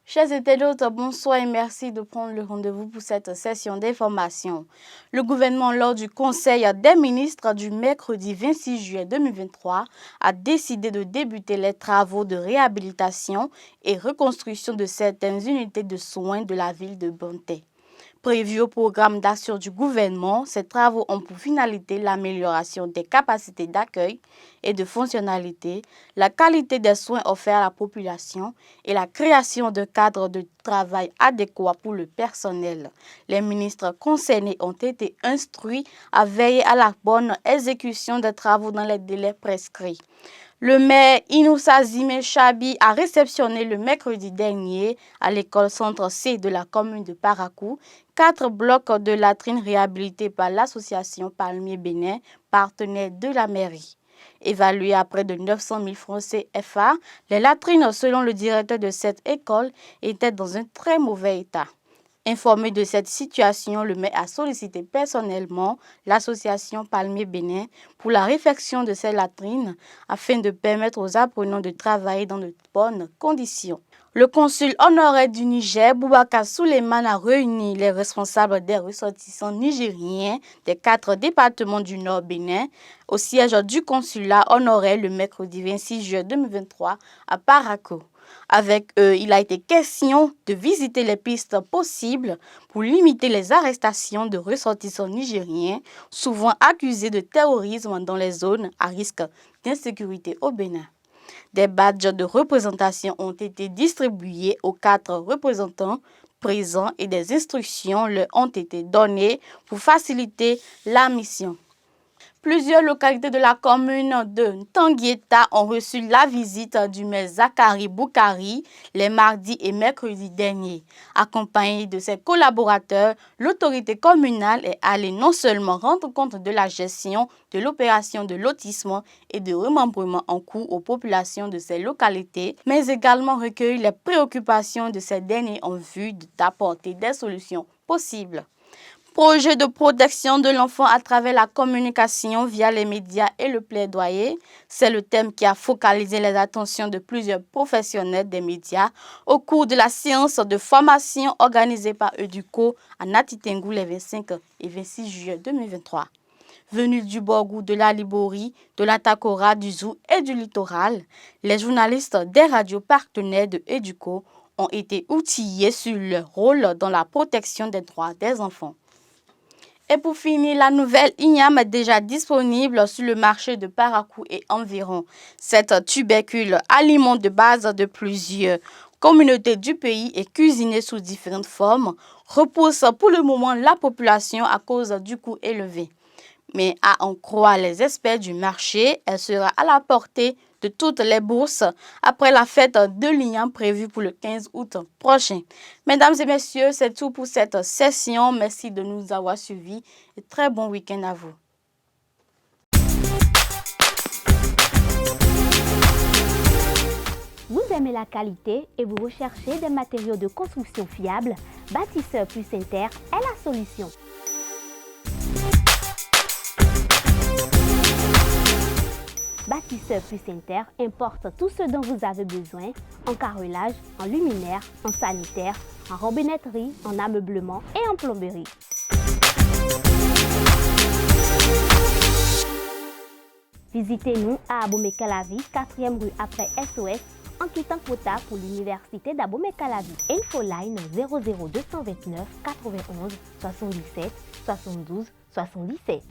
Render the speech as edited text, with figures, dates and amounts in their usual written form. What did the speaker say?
Chers internautes, bonsoir et merci de prendre le rendez-vous pour cette session d'information. Le gouvernement, lors du Conseil des ministres du mercredi 26 juillet 2023, a décidé de débuter les travaux de réhabilitation et reconstruction de certaines unités de soins de la ville de Bonté. Prévu au programme d'action du gouvernement, ces travaux ont pour finalité l'amélioration des capacités d'accueil et de fonctionnalité, la qualité des soins offerts à la population et la création de cadres de travail adéquats pour le personnel. Les ministres concernés ont été instruits à veiller à la bonne exécution des travaux dans les délais prescrits. Le maire Inoussa Zimé Chabi a réceptionné le mercredi dernier à l'école centre C de la commune de Parakou 4 blocs de latrines réhabilités par l'association Palmier Bénin, partenaire de la mairie. Évaluées à près de 900 000 francs CFA, les latrines, selon le directeur de cette école, étaient dans un très mauvais état. Informé de cette situation, le maire a sollicité personnellement l'association Palmier Bénin pour la réfection de ces latrines afin de permettre aux apprenants de travailler dans de bonnes conditions. Le consul honoraire du Niger, Boubacar Souleymane, a réuni les responsables des ressortissants nigériens des 4 départements du Nord Bénin au siège du consulat honoraire le mercredi 26 juillet 2023 à Parakou. Avec eux, il a été question de visiter les pistes possibles pour limiter les arrestations de ressortissants nigériens, souvent accusés de terrorisme dans les zones à risque d'insécurité au Bénin. Des badges de représentation ont été distribués aux 4 représentants présents et des instructions leur ont été données pour faciliter la mission. Plusieurs localités de la commune de Tanguieta ont reçu la visite du maire Zakari Boukari les mardis et mercredis derniers. Accompagné de ses collaborateurs, l'autorité communale est allée non seulement rendre compte de la gestion de l'opération de lotissement et de remembrement en cours aux populations de ces localités, mais également recueillir les préoccupations de ces derniers en vue d'apporter des solutions possibles. Projet de protection de l'enfant à travers la communication via les médias et le plaidoyer, c'est le thème qui a focalisé les attentions de plusieurs professionnels des médias au cours de la séance de formation organisée par Educo à Natitengou les 25 et 26 juillet 2023. Venus du Borgou, de la Libori, de la Takora, du Zou et du littoral, les journalistes des radios partenaires de Educo ont été outillés sur leur rôle dans la protection des droits des enfants. Et pour finir, la nouvelle igname est déjà disponible sur le marché de Parakou et environ. Cette tubercule, aliment de base de plusieurs communautés du pays et cuisinée sous différentes formes, repousse pour le moment la population à cause du coût élevé. Mais à en croire les experts du marché, elle sera à la portée de toutes les bourses après la fête de l'igname prévue pour le 15 août prochain. Mesdames et messieurs, c'est tout pour cette session. Merci de nous avoir suivis et très bon week-end à vous. Vous aimez la qualité et vous recherchez des matériaux de construction fiables? Bâtisseur plus Inter est la solution. Bâtisseur plus Inter importe tout ce dont vous avez besoin en carrelage, en luminaire, en sanitaire, en robinetterie, en ameublement et en plomberie. Visitez-nous à Abomey-Calavi, 4e rue après SOS, en quittant Kota pour l'université d'Abomey-Calavi. Infoline 00229 91 77 72 77.